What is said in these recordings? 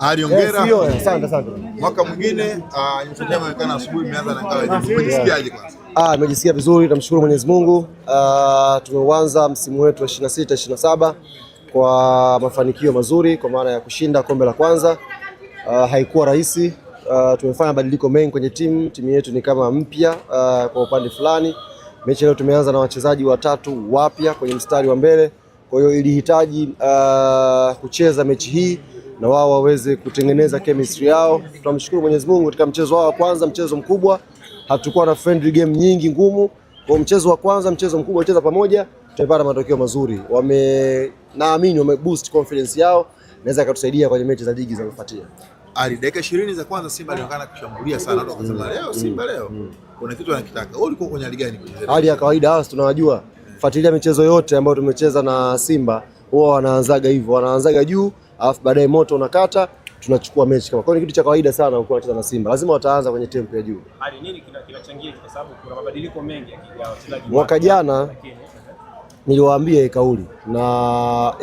Aliongera. Asante. Mwaka mwingine inaonekana asubuhi imeanza na ngao. Umejisikiaje kwanza? Nimejisikia vizuri, namshukuru Mwenyezi Mungu. Tumeuanza msimu wetu wa 26-27 kwa mafanikio mazuri kwa maana ya kushinda kombe la kwanza. Haikuwa rahisi. Tumefanya mabadiliko mengi kwenye timu yetu ni kama mpya kwa upande fulani. Mechi leo tumeanza na wachezaji watatu wapya kwenye mstari wa mbele. Kwa hiyo ilihitaji kucheza mechi hii na wao waweze kutengeneza chemistry yao. Tunamshukuru Mwenyezi Mungu katika mchezo wao wa kwanza, mchezo mkubwa, hatukuwa na friendly game nyingi ngumu. Kwa mchezo wa kwanza, mchezo mkubwa wacheza pamoja, tumepata matokeo mazuri. Naamini wameboost confidence yao, naweza kutusaidia kwenye mechi za ligi zinazofuatia. Dakika 20 za kwanza Simba alionekana kushambulia sana. Watu wakasema leo Simba leo kuna kitu anakitaka. Wewe ulikuwa kwenye hali gani kwenye hali ya kawaida? Hao tunawajua. Fuatilia michezo yote ambayo tumecheza na Simba, huwa wanaanzaga hivyo, wanaanzaga juu, alafu baadaye moto unakata, tunachukua mechi kama. Kwa hiyo ni kitu cha kawaida sana ukiwa unacheza na Simba. Lazima wataanza kwenye tempo ya juu. Hali nini kinachangia kwa sababu kuna mabadiliko mengi ya wachezaji. Mwaka jana niliwaambia kauli na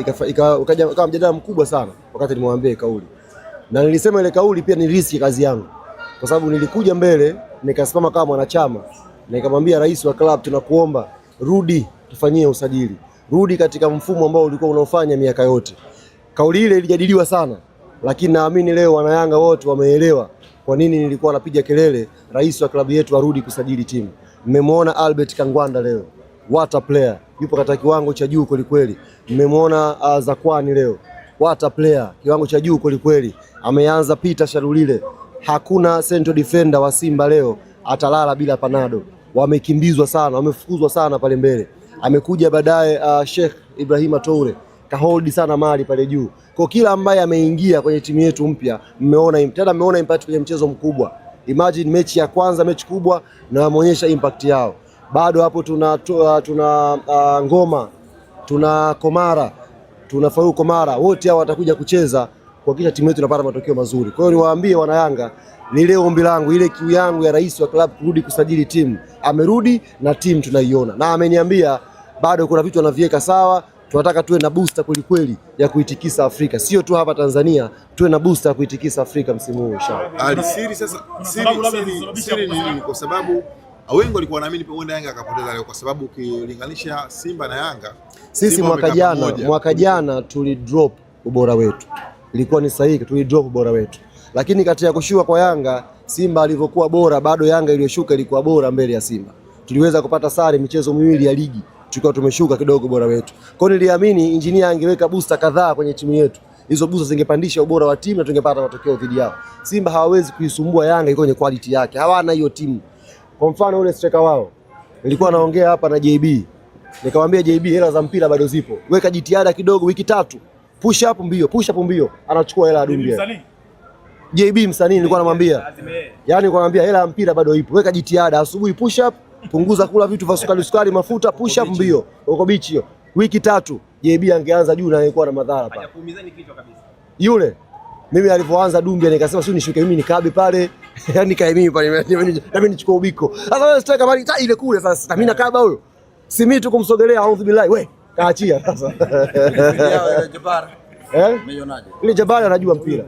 ukaja kama mjadala mkubwa sana wakati nilimwambia kauli. Na nilisema ile kauli pia ni riski kazi yangu. Kwa sababu nilikuja mbele nikasimama kama mwanachama na nikamwambia rais wa club, tunakuomba rudi tufanyie usajili. Rudi katika mfumo ambao ulikuwa unaofanya miaka yote. Kauli ile ilijadiliwa sana, lakini naamini leo wanayanga wote wameelewa kwa nini nilikuwa napiga kelele rais wa klabu yetu arudi kusajili timu. Mmemwona Albert Kangwanda leo, what a player, yupo katika kiwango cha juu kweli kweli. Mmemwona Zakwani leo, what a player, kiwango cha juu kweli kweli. Ameanza Peter Sharulile. Hakuna central defender wa Simba leo atalala bila panado. Wamekimbizwa sana, wamefukuzwa sana pale mbele. Amekuja baadaye Sheikh Ibrahima Toure, kahold sana mali pale juu. Kwa kila ambaye ameingia kwenye timu yetu mpya, mmeona impact kwenye mchezo mkubwa. Imagine mechi ya kwanza, mechi kubwa, na wameonyesha impact yao. Bado hapo tuna Ngoma, tuna Komara, tuna Faruku Komara, wote hao watakuja kucheza kwa kisha timu yetu inapata matokeo mazuri. Kwa hiyo niwaambie wana Yanga, ni leo ombi langu, ile kiu yangu ya rais wa club kurudi kusajili timu. Amerudi na timu tunaiona. Na ameniambia bado kuna vitu anaviweka sawa. Tunataka tuwe na booster kweli ya kuitikisa Afrika. Sio tu hapa Tanzania, tuwe na booster ya kuitikisa Afrika msimu huu inshallah. Siri ni nini? Kwa sababu wengi walikuwa wanaamini huenda Yanga akapoteza leo kwa sababu ukilinganisha Simba na Yanga, sisi mwaka jana tulidrop ubora wetu. Ilikuwa ni sahihi, tulidrop ubora wetu. Lakini kati ya kushuka kwa Yanga, Simba alivyokuwa bora, bado Yanga iliyoshuka ilikuwa bora mbele ya Simba. Tuliweza kupata sare michezo miwili ya ligi, tulikuwa tumeshuka kidogo bora wetu. Kwa hiyo niliamini engineer angeweka booster kadhaa kwenye timu yetu. Hizo booster zingepandisha ubora wa timu na tungepata matokeo dhidi yao. Simba hawawezi kuisumbua Yanga iko kwenye quality yake. Hawana hiyo timu. Kwa mfano ule striker wao, nilikuwa naongea hapa na JB. Nikamwambia JB, hela za mpira bado zipo. Weka jitihada kidogo, wiki 3. Push up mbio, anachukua hela Dumbia. JB msanii nilikuwa namwambia. Yaani nilikuwa namwambia hela ya mpira bado ipo. Weka jitihada, asubuhi push up, punguza kula vitu vya sukari mafuta, push up mbio. Uko bichi hiyo. Wiki 3 JB angeanza juu na alikuwa na madhara pale. Hajakuumizani kichwa kabisa. Yule mimi alipoanza Dumbia nikasema sio nishuke mimi nikabe pale. Yaani kae mimi pale na mimi nichukue ubiko. Sasa wewe striker bali ile kule sasa mimi nakaba huyo. Si mimi tu kumsogelea audhu billahi we. Kaachia sasa. Jabbar. Umeionaje? Ile Jabbar anajua mpira.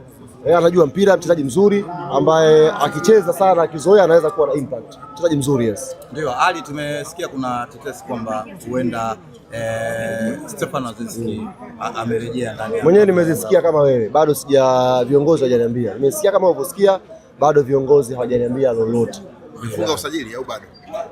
Anajua mpira, mchezaji mzuri ambaye akicheza sana akizoea anaweza kuwa na impact. Mchezaji mzuri yes. Ndio, Ali tumesikia kuna tetesi kwamba huenda Stefan Azizi amerejea ndani. Mwenyewe nimezisikia kama wewe, bado viongozi hawajaniambia. Nimesikia kama ulivyosikia, bado viongozi hawajaniambia lolote. Umefunga usajili au bado?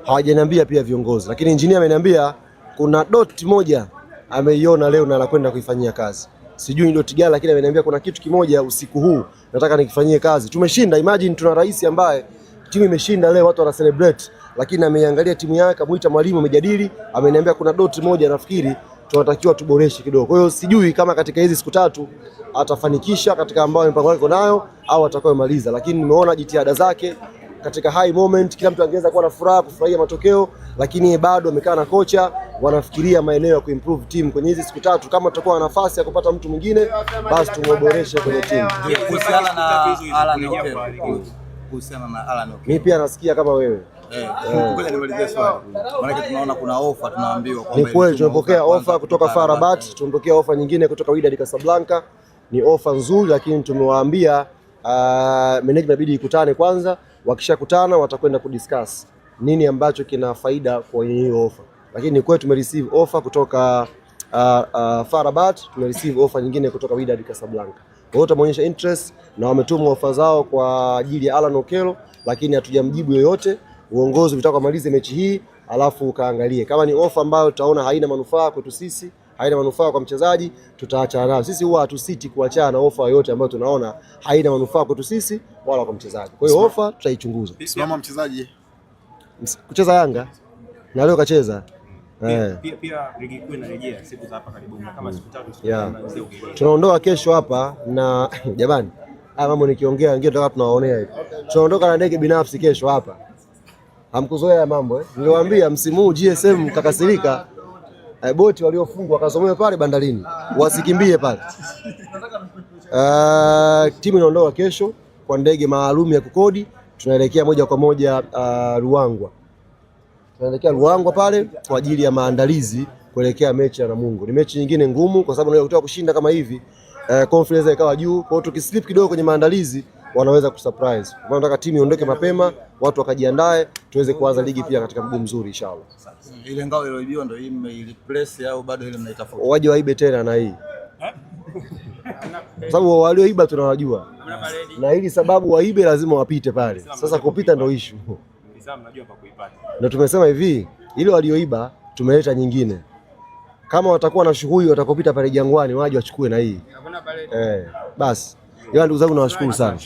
Hawajaniambia pia viongozi, lakini engineer ameniambia kuna dot moja ameiona leo na anakwenda kuifanyia kazi. Sijui ni dot gani, lakini ameniambia kuna kitu kimoja usiku huu nataka nikifanyie kazi. Tumeshinda, imagine tuna rais ambaye timu imeshinda leo, watu wana celebrate, lakini ameiangalia timu yake, amuita mwalimu, amejadili, ameniambia kuna dot moja nafikiri tunatakiwa tuboreshe kidogo. Kwa hiyo sijui kama katika hizi siku 3 atafanikisha katika ambayo mpango wake nayo au atakayomaliza, lakini nimeona jitihada zake katika high moment. Kila mtu angeweza kuwa na furaha kufurahia matokeo, lakini bado amekaa na kocha, wanafikiria maeneo ya kuimprove team kwenye hizi siku 3. Kama tutakuwa na nafasi ya kupata mtu mwingine, basi tumuboreshe kwenye team. Kuhusiana na Alan Okello. Mimi pia nasikia kama wewe. Ngoja nimalizie swali. Maana tunaona kuna offer tunaambiwa kwamba ni kweli tumepokea offer kutoka FAR Rabat, tumepokea offer nyingine kutoka Wydad Casablanca ni ofa nzuri, lakini tumewaambia management inabidi ikutane kwanza. Wakishakutana watakwenda kudiscuss nini ambacho kina faida kwenye hiyo ofa, lakini kwetu tumereceive ofa kutoka FAR Rabat, tumereceive ofa nyingine kutoka Wydad Casablanca. Wote wameonyesha interest na wametuma ofa zao kwa ajili ya Alan Okello, lakini hatujamjibu yoyote. Uongozi utaka kumaliza mechi hii alafu ukaangalie kama ni ofa ambayo tutaona haina manufaa kwetu sisi, haina manufaa kwa mchezaji, tutaachana nayo. Sisi huwa hatusiti kuachana na ofa yoyote ambayo tunaona haina manufaa kwetu sisi wala kwa mchezaji. Kwa hiyo ofa tutaichunguza. Simama mchezaji kucheza Yanga na leo kacheza. Pia ligi kuu inarejea siku za hapa karibuni kama siku 3 tunaondoka kesho hapa na jamani, haya mambo nikiongea wengine tunataka tunawaonea hivi. Tunaondoka na ndege binafsi kesho hapa. Hamkuzoea mambo Niliwaambia msimu huu GSM kakasirika. Boti waliofungwa wakasomewe pale bandarini. Wasikimbie pale. Timu inaondoka kesho kwa ndege maalum ya kukodi. Tunaelekea moja kwa moja Ruangwa. Tunaelekea Ruangwa pale kwa ajili ya maandalizi kuelekea mechi ya Namungo. Ni mechi nyingine ngumu kwa sababu unataka kushinda kama hivi. Confidence ikawa juu. Kwa hiyo tukislip kidogo kwenye maandalizi wanaweza kusurprise. Kwa nataka timu iondoke mapema, watu wakajiandae, tuweze kuanza ligi pia katika mguu mzuri inshallah. Ile ngao iliyoibiwa ndio hii imereplace au bado ile mnaitafuta? Waje waibe tena na hii. Sababu walioiba tunawajua. Na hili sababu waibe lazima wapite pale. Sasa kupita ndio issue. Najua pa kuipata. Na tumesema hivi, ile walioiba tumeleta nyingine. Kama watakuwa na shughuli watakopita pale Jangwani waje wachukue na hii. Basi. Ndugu zangu nawashukuru sana.